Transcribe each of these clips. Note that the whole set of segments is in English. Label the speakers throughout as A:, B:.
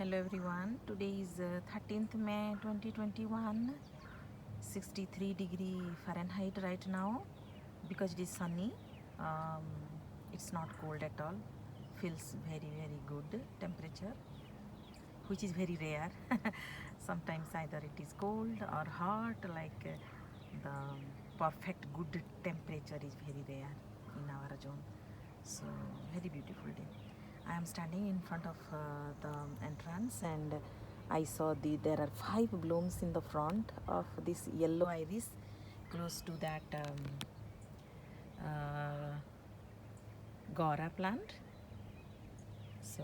A: Hello everyone, today is 13th May 2021, 63 Fahrenheit right now. Because it is sunny, um, it's not cold at all, feels very good temperature, which is very rare. Sometimes either it is cold or hot, like the perfect good temperature is very rare in our zone. So very beautiful day. I am standing in front of the entrance, and I saw there are 5 blooms in the front of this yellow iris close to that Gora plant. So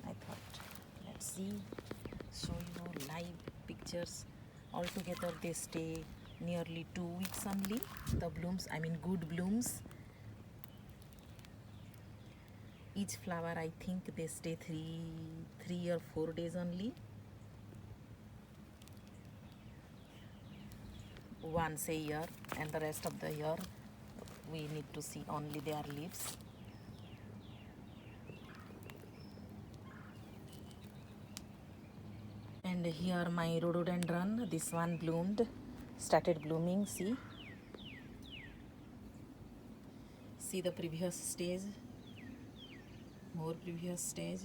A: I thought, let's see, show you live pictures. Altogether they stay nearly 2 weeks only, the blooms, I mean good blooms. Each flower, I think they stay three or 4 days only. Once a year, and the rest of the year we need to see only their leaves. And here my rhododendron, this one bloomed, started blooming. See the previous stage, more previous stage.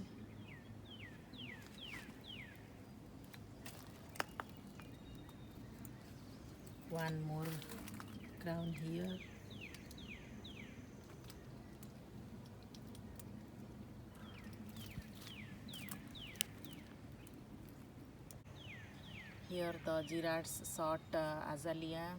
A: One more crown here. Here the Girard's short azalea.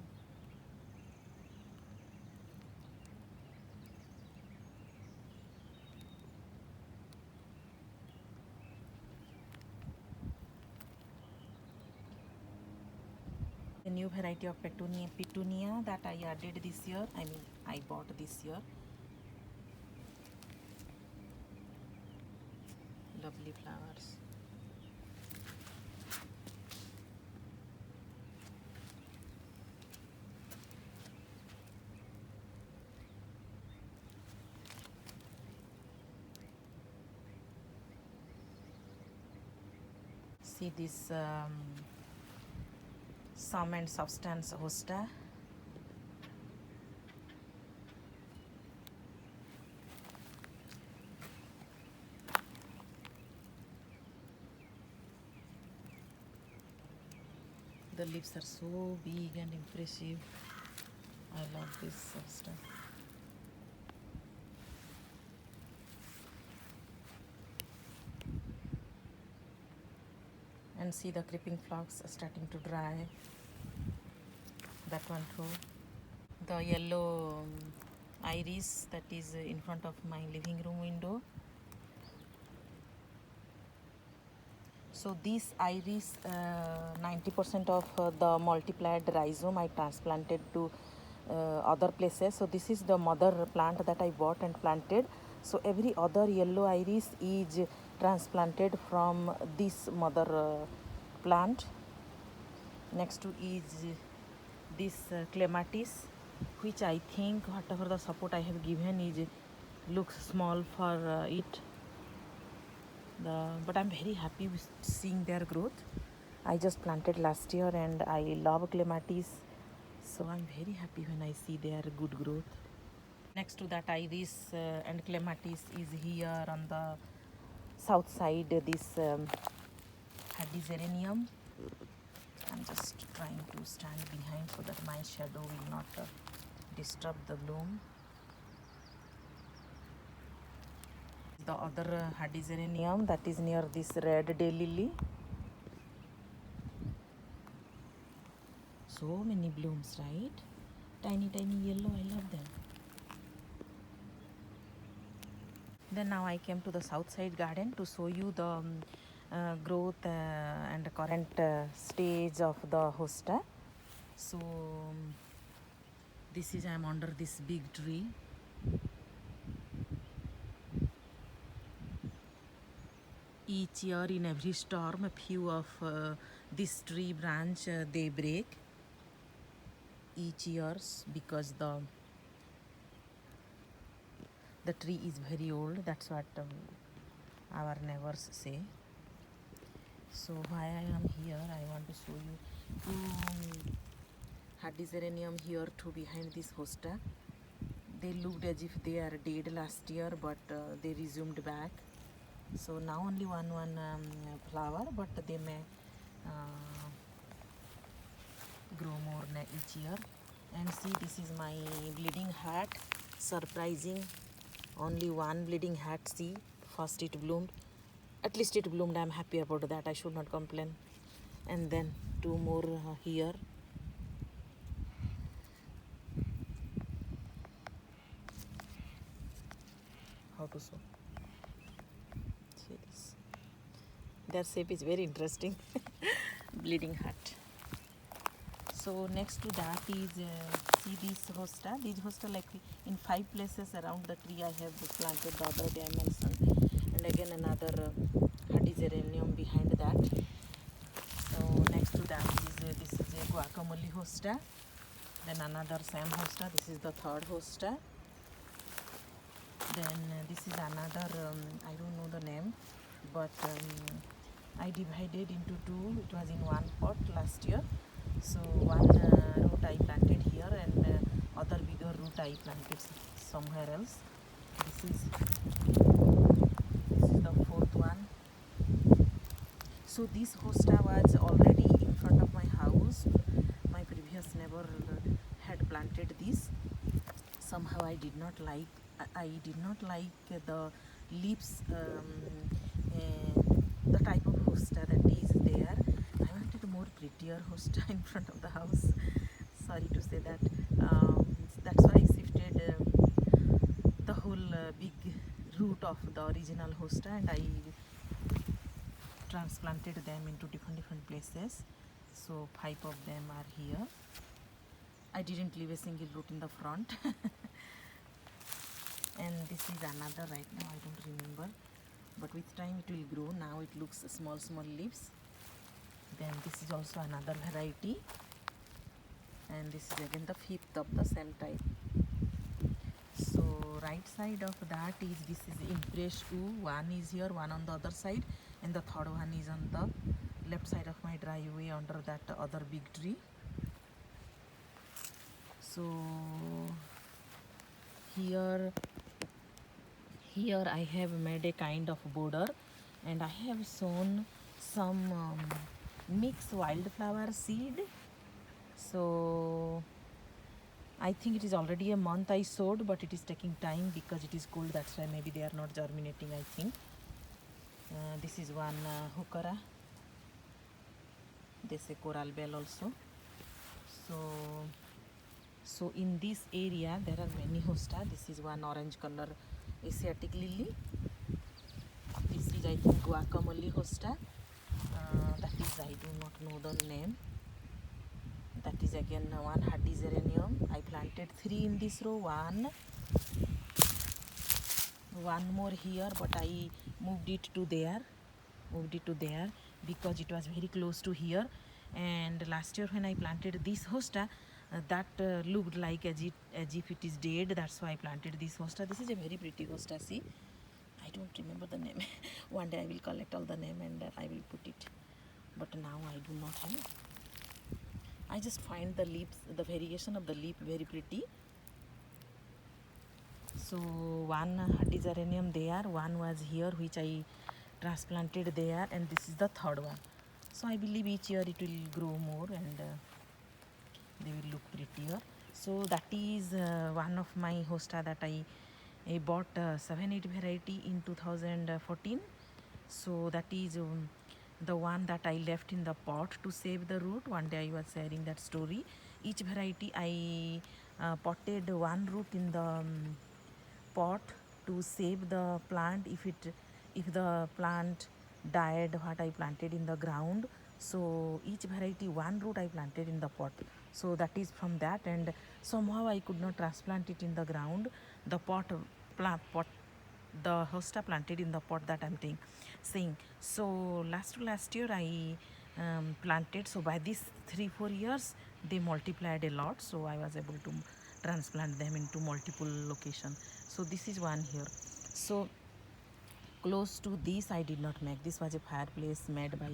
A: The new variety of petunia that I added this year, I mean I bought this year. Lovely flowers. See this sum and substance hosta. The leaves are so big and impressive. I love this hosta. And see the creeping phlox starting to dry. That one too. The yellow iris that is in front of my living room window. So this iris, 90% of the multiplied rhizome I transplanted to other places. So this is the mother plant that I bought and planted. So every other yellow iris is transplanted from this mother plant. Next to is this clematis, which I think whatever the support I have given is looks small for it. But I'm very happy with seeing their growth. I just planted last year and I love clematis, so I'm very happy when I see their good growth. Next to that iris and clematis is here on the south side this Hydrangea. I'm just trying to stand behind so that my shadow will not disturb the bloom. The other Hydrangea that is near this red daylily. So many blooms, right? Tiny yellow, I love them. Then now I came to the south side garden to show you the growth and current stage of the hosta. So this is, I'm under this big tree. Each year in every storm, a few of this tree branch they break each years because the tree is very old. That's what our neighbors say. So why I am here, I want to show you two Hydrangea here, two behind this hosta. They looked as if they are dead last year, but they resumed back. So now only one flower, but they may uh, grow more each year. And see, this is my bleeding heart. Surprising, only one bleeding heart. See, first it bloomed. At least it bloomed. I'm happy about that. I should not complain. And then two more here. How to show? See this. Their shape is very interesting. Bleeding heart. So next to that is see this hosta. These hosta, like in 5 places around the tree I have planted the other day I mentioned, and again another Hydrangea behind that. So next to that is this is a guacamole hosta. Then another same hosta. This is the third hosta. Then this is another I don't know the name, but I divided into two. It was in one pot last year. So one root I planted here, and other bigger root I planted somewhere else. This is the fourth one. So this hosta was already in front of my house. My previous neighbor had planted this. Somehow I did not like the leaves, the type of hosta that is there. I wanted a more prettier hosta in front of the house. Sorry to say that. That's why I shifted the whole big root of the original hosta, and I transplanted them into different places. So 5 of them are here. I didn't leave a single root in the front. And this is another, right now I don't remember, but with time it will grow. Now it looks small leaves. Then this is also another variety, and this is again the 5th of the same type. So right side of that is, this is Impress 2. One is here, one on the other side, and the third one is on the left side of my driveway under that other big tree. So here I have made a kind of border, and I have sown some mixed wildflower seed. So I think it is already a month I sowed, but it is taking time because it is cold. That's why maybe they are not germinating, I think. This is one hukara. They say coral bell also. So in this area there are many hosta. This is one orange color Asiatic lily. This is, I think, guacamole hosta. That is, I do not know the name. That is again one Hydrangea. I planted 3 in this row. One more here, but I moved it to there because it was very close to here. And last year when I planted this hosta, that looked like as if it is dead. That's why I planted this hosta. This is a very pretty hosta. See, I don't remember the name. One day I will collect all the name and I will put it, but now I do not have. I just find the leaves, the variation of the leaf very pretty. So one Hydrangea there, one was here which I transplanted there, and this is the third one. So I believe each year it will grow more, and they will look prettier. So that is one of my hosta that I bought 7-8 variety in 2014. So that is the one that I left in the pot to save the root. One day I was sharing that story. Each variety I potted one root in the pot to save the plant if the plant died what I planted in the ground. So each variety one root I planted in the pot. So that is from that, and somehow I could not transplant it in the ground. The the hosta planted in the pot that I'm saying. So last year I planted. So by these 3-4 years they multiplied a lot. So I was able to transplant them into multiple location. So this is one here. So close to this I did not make. This was a fireplace made by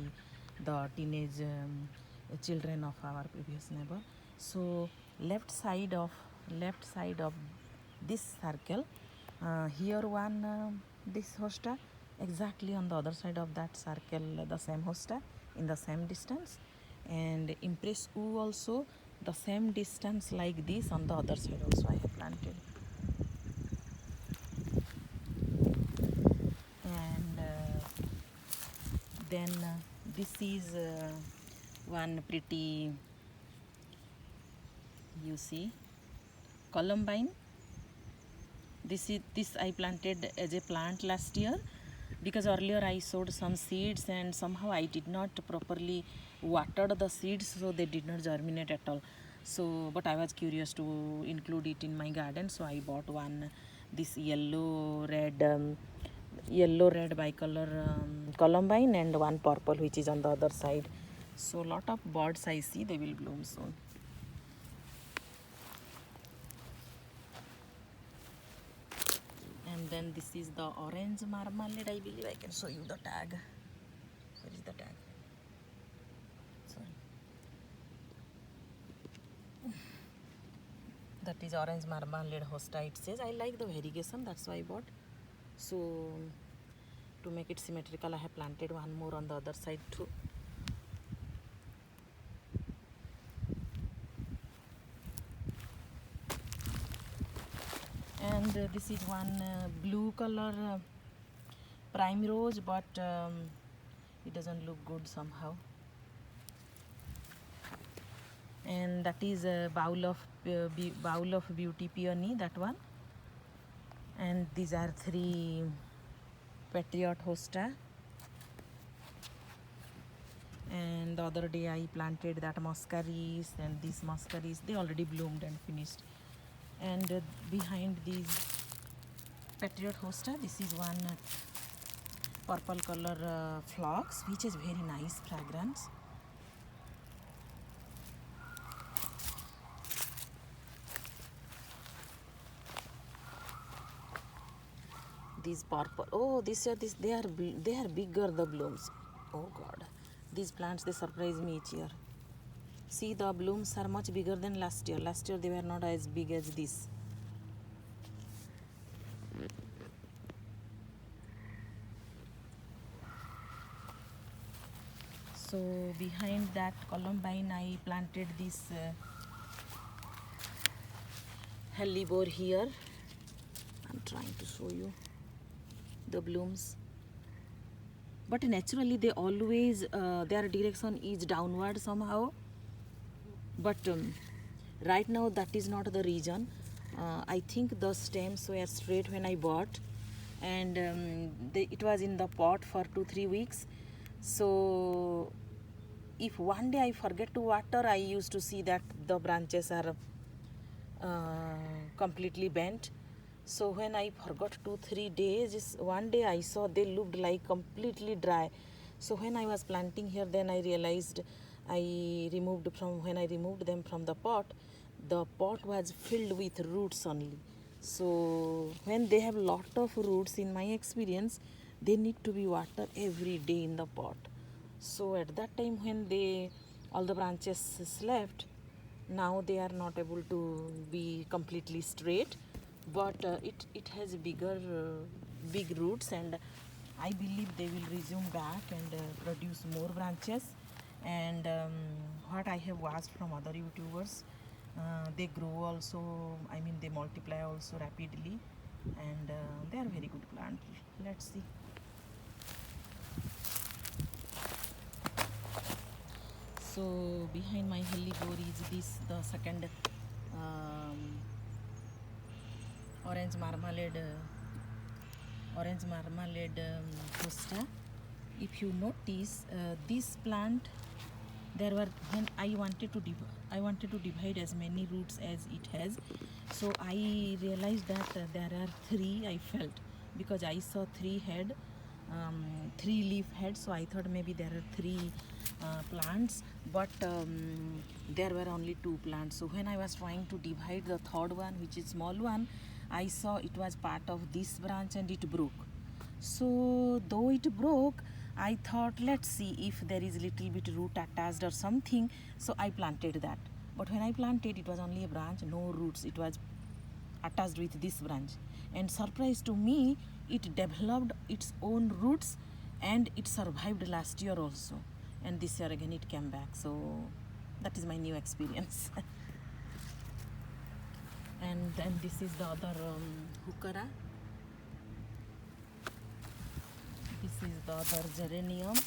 A: the teenage children of our previous neighbor. So left side of this circle, here one this hosta, exactly on the other side of that circle the same hosta in the same distance, and impress U also the same distance like this on the other side also I have planted. And then this is one pretty, you see, columbine. This I planted as a plant last year, because earlier I sowed some seeds and somehow I did not properly water the seeds, so they did not germinate at all. So but I was curious to include it in my garden, so I bought one this yellow red bicolor columbine, and one purple which is on the other side. So lot of buds I see, they will bloom soon. And then this is the orange marmalade. I believe I can show you the tag. Where is the tag? Sorry. That is orange marmalade hosta, it says. I like the variegation, that's why I bought. So to make it symmetrical, I have planted one more on the other side too. And this is one blue color prime rose, but it doesn't look good somehow. And that is a bowl of beauty peony, that one. And these are 3 patriot hosta. And the other day I planted that muscaris, and these muscaris, they already bloomed and finished. And behind these patriot hosta, this is one purple color phlox, which is very nice fragrance. These purple, oh, they are bigger, the blooms. Oh God, these plants, they surprise me each year. See, the blooms are much bigger than last year. Last year they were not as big as this. So behind that columbine I planted this hellebore here. I'm trying to show you the blooms. But naturally they always, their direction is downward somehow. But right now that is not the reason. I think the stems were straight when I bought, and it was in the pot for 2-3 weeks. So if one day I forget to water, I used to see that the branches are completely bent. So when I forgot 2-3 days, one day I saw they looked like completely dry. So when I was planting here, then I realized when I removed them from the pot was filled with roots only. So when they have lot of roots, in my experience, they need to be watered every day in the pot. So at that time when all the branches slept, now they are not able to be completely straight, but it has big roots, and I believe they will resume back and produce more branches. And what I have watched from other YouTubers, they grow also, I mean they multiply also rapidly, and they are very good plants. Let's see. So behind my hellebore is the second orange marmalade hosta. If you notice, this plant, when I wanted to divide as many roots as it has. So I realized that there are 3, I felt, because I saw 3 leaf heads. So I thought maybe there are 3 plants, but there were only 2 plants. So when I was trying to divide the third one, which is small one, I saw it was part of this branch and it broke. So though it broke, I thought let's see if there is little bit root attached or something, so I planted that. But when I planted, it was only a branch, no roots. It was attached with this branch, and surprise to me, it developed its own roots and it survived last year also, and this year again it came back. So that is my new experience. And then this is the other hukara. This is the other geranium,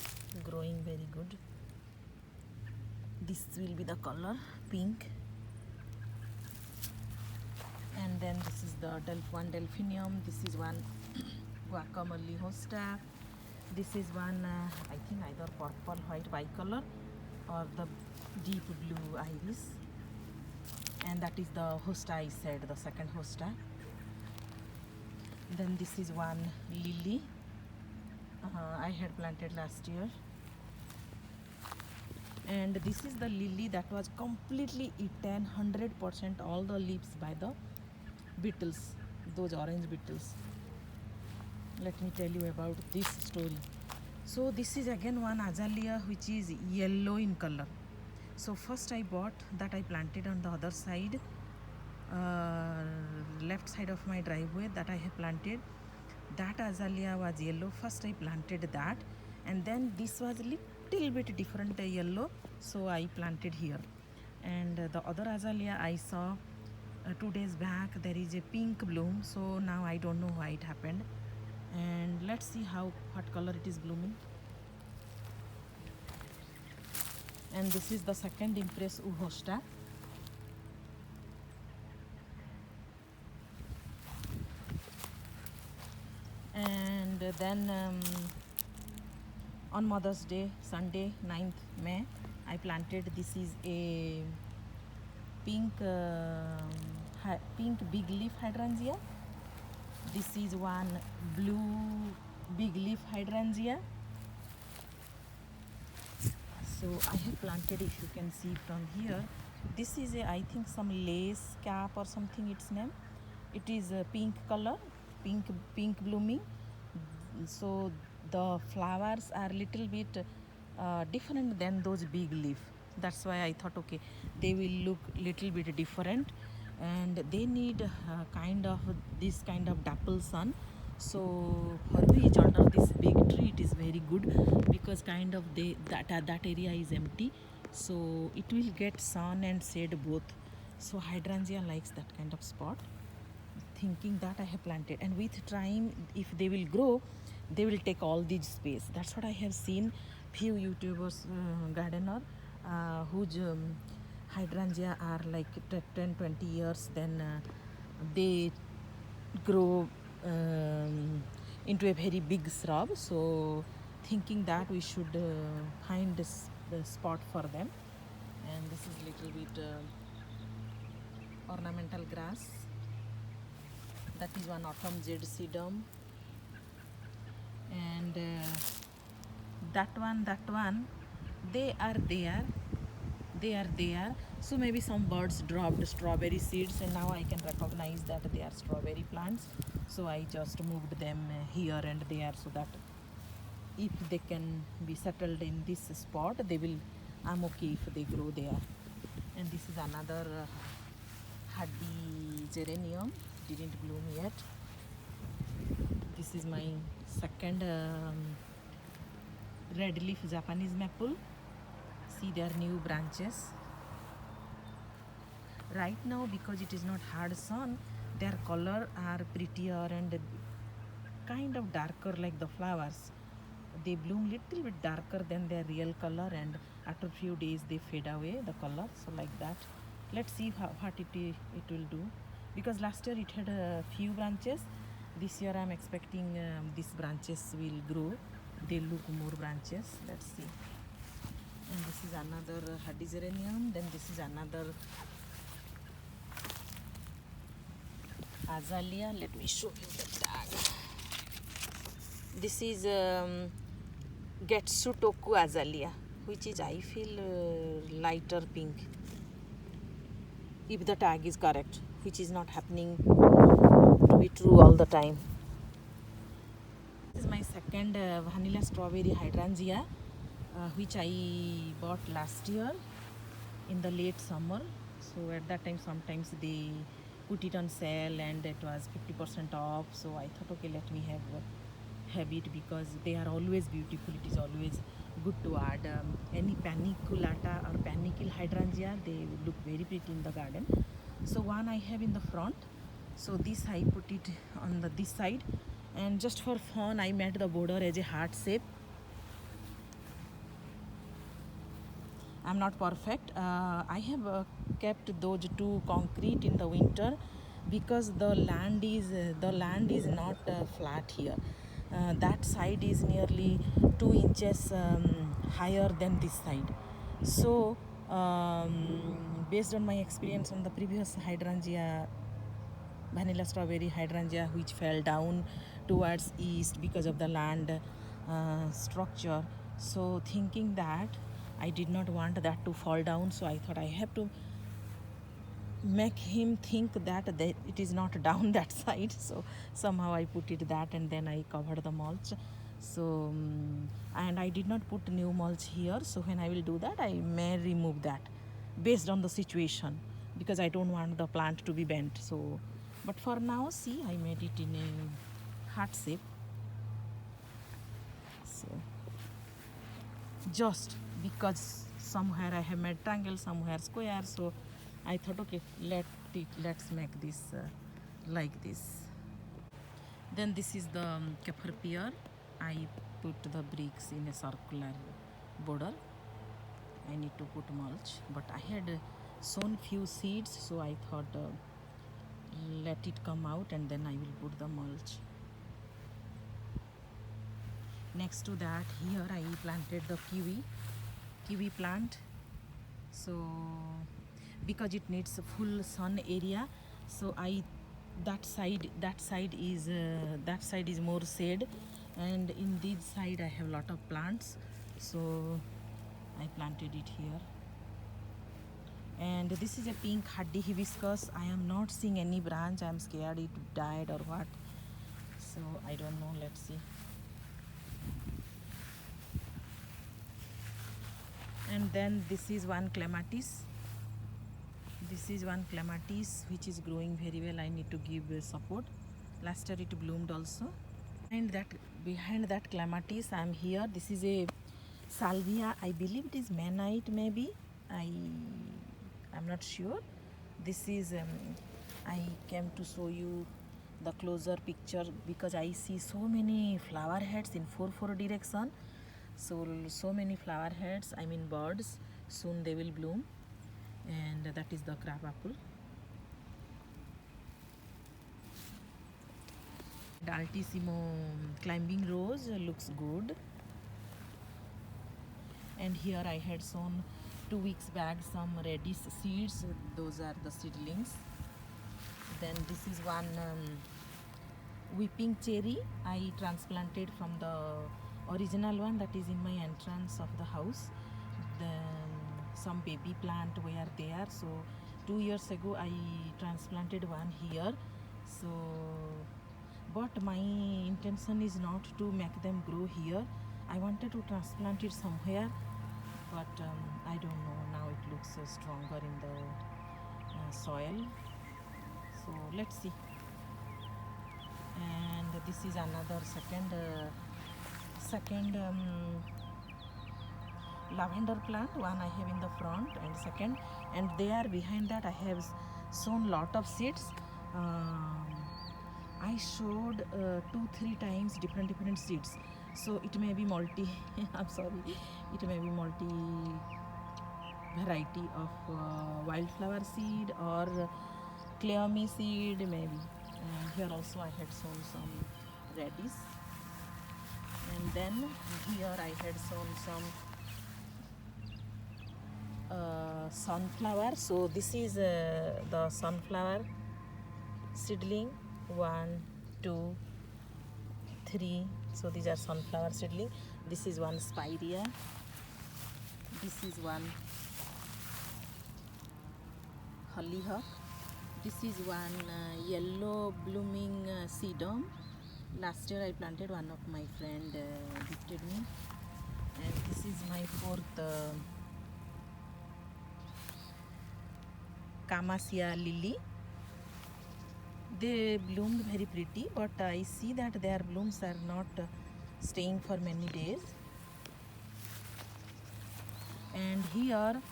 A: growing very good. This will be the color pink. And then this is the one delphinium. This is one guacamole hosta. This is one I think either purple white bicolor or the deep blue iris. And that is the hosta I said, the second hosta. Then this is one lily. I had planted last year. And this is the lily that was completely eaten, 100% all the leaves by the beetles, those orange beetles. Let me tell you about this story. So this is again one azalea which is yellow in color. So first I bought that, I planted on the other side, left side of my driveway that I have planted. That azalea was yellow. First I planted that, and then this was little bit different yellow, so I planted here. And the other azalea I saw 2 days back, there is a pink bloom, so now I don't know why it happened. And let's see what color it is blooming. And this is the second Impress hosta. And then on Mother's Day, Sunday 9th May, I planted, this is a pink big leaf hydrangea. This is one blue big leaf hydrangea. So I have planted, if you can see from here, this is a, I think some lace cap or something its name. It is a pink color, pink blooming. So the flowers are little bit different than those big leaf. That's why I thought, okay, they will look little bit different, and they need this kind of dapple sun. So for which under this big tree it is very good, because kind of that area is empty, so it will get sun and shade both. So hydrangea likes that kind of spot. Thinking that, I have planted, and with time, if they will grow, they will take all this space. That's what I have seen few YouTubers, gardener, whose hydrangea are like 10-20 years, then they grow into a very big shrub. So thinking that we should find this spot for them. And this is little bit ornamental grass. That is one autumn jade sedum. And that one, they are there. So maybe some birds dropped strawberry seeds, and now I can recognize that they are strawberry plants. So I just moved them here and there, so that if they can be settled in this spot, they will, I'm okay if they grow there. And this is another hardy geranium, didn't bloom yet. This is my second red leaf Japanese maple. See their new branches. Right now, because it is not hard sun, their color are prettier and kind of darker like the flowers. They bloom little bit darker than their real color, and after a few days they fade away the color. So like that. Let's see what it will do, because last year it had a few branches. This year I'm expecting these branches will grow. They look more branches. Let's see. And this is another hardy geranium. Then this is another azalea. Let me show you the tag. This is Getsutoku azalea, which is, I feel, lighter pink, if the tag is correct, which is not happening to be true all the time. This is my second vanilla strawberry hydrangea, which I bought last year in the late summer. So at that time sometimes they put it on sale and it was 50% off, so I thought, okay, let me have it because they are always beautiful. It is always good to add any paniculata or panicule hydrangea. They look very pretty in the garden. So one I have in the front, so this I put it on this side, and just for fun I made the border as a heart shape. I'm not perfect. I have kept those two concrete in the winter because the land is not flat here. That side is nearly 2 inches higher than this side. So based on my experience on the previous hydrangea, vanilla strawberry hydrangea, which fell down towards east because of the land structure, so thinking that I did not want that to fall down, so I thought I have to make him think that it is not down that side. So somehow I put it that, and then I covered the mulch. So and I did not put new mulch here, so when I will do that I may remove that based on the situation, because I don't want the plant to be bent. So but for now, see, I made it in a heart shape. So just because somewhere I have made triangle, somewhere square, so I thought, okay, let's make this like this. Then this is the kefir pear. I put the bricks in a circular border. I need to put mulch, but I had sown few seeds, so I thought let it come out and then I will put the mulch. Next to that, here I planted the kiwi plant. So because it needs a full sun area, so that side is more shade, and in this side I have lot of plants, so I planted it here. And this is a pink hardy hibiscus. I am not seeing any branch. I am scared it died or what, so I don't know. Let's see. And then this is one clematis. Which is growing very well. I need to give support. Last year it bloomed also. And behind that clematis I am here. This is a salvia. I believe it is manite, maybe. I'm not sure. This is I came to show you the closer picture because I see so many flower heads in 4 direction. So many flower heads, I mean birds. Soon they will bloom. And that is the crab apple. The Altissimo climbing rose looks good. And here I had sown 2 weeks back some radish seeds. Those are the seedlings. Then this is one weeping cherry I transplanted from the original one that is in my entrance of the house. Then some baby plant were there, so 2 years ago I transplanted one here. So but my intention is not to make them grow here. I wanted to transplant it somewhere, but I don't know, now it looks stronger in the soil, so let's see. And this is another second lavender plant, one I have in the front and second, and there behind that I have sown lot of seeds. I showed 2-3 times different seeds, so it may be multi I'm sorry, it may be multi variety of wildflower seed or cleome seed maybe. And here also I had sown some radish, and then here I had sown some sunflower. So this is the sunflower seedling, 1, 2, 3. So these are sunflower seedling. This is one spirea. This is one hollyhock. This is one yellow blooming sedum. Last year I planted, one of my friend gifted me, and this is my fourth Camasia lily. They bloomed very pretty, but I see that their blooms are not staying for many days. And here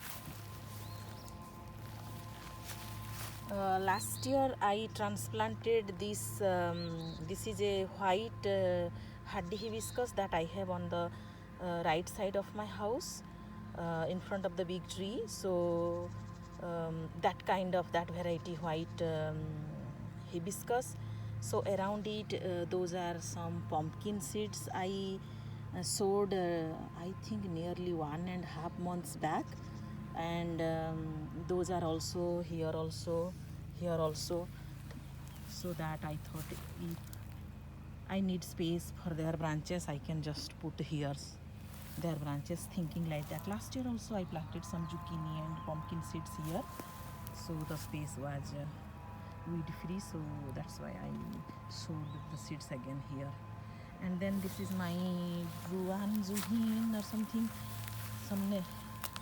A: last year I transplanted this. This is a white hardy hibiscus that I have on the right side of my house, in front of the big tree. So that variety white hibiscus. So around it, those are some pumpkin seeds I sowed. I think nearly 1.5 months back, and those are also here, also here also. So that I thought if I need space for their branches, I can just put here their branches, thinking like that. Last year also I planted some zucchini and pumpkin seeds here, so the space was weed free, so that's why I sowed the seeds again here. And then this is my Ruan Zuhin or something,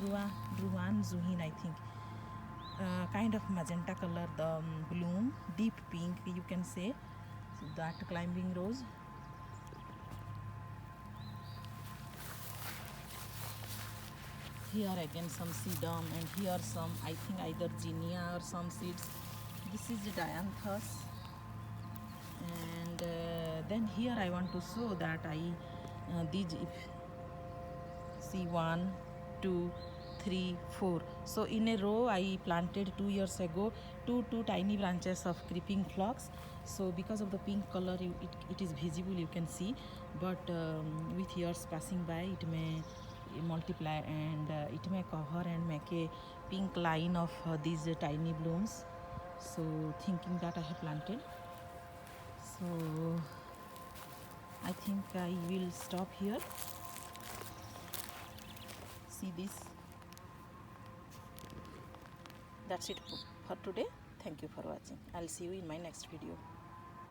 A: Ruan Zuhin, I think. Kind of magenta color, the bloom, deep pink you can say. So that climbing rose. Here again some sedum, and here some, I think either zinnia or some seeds. This is Dianthus. And then here I want to show that I these, see, 1 2 3 4, so in a row I planted 2 years ago two tiny branches of creeping phlox. So because of the pink color, it is visible, you can see, but with years passing by it may multiply, and it may cover and make a pink line of these tiny blooms. So thinking that I have planted, so I think I will stop here. See this. That's it for today. Thank you for watching. I'll see you in my next video.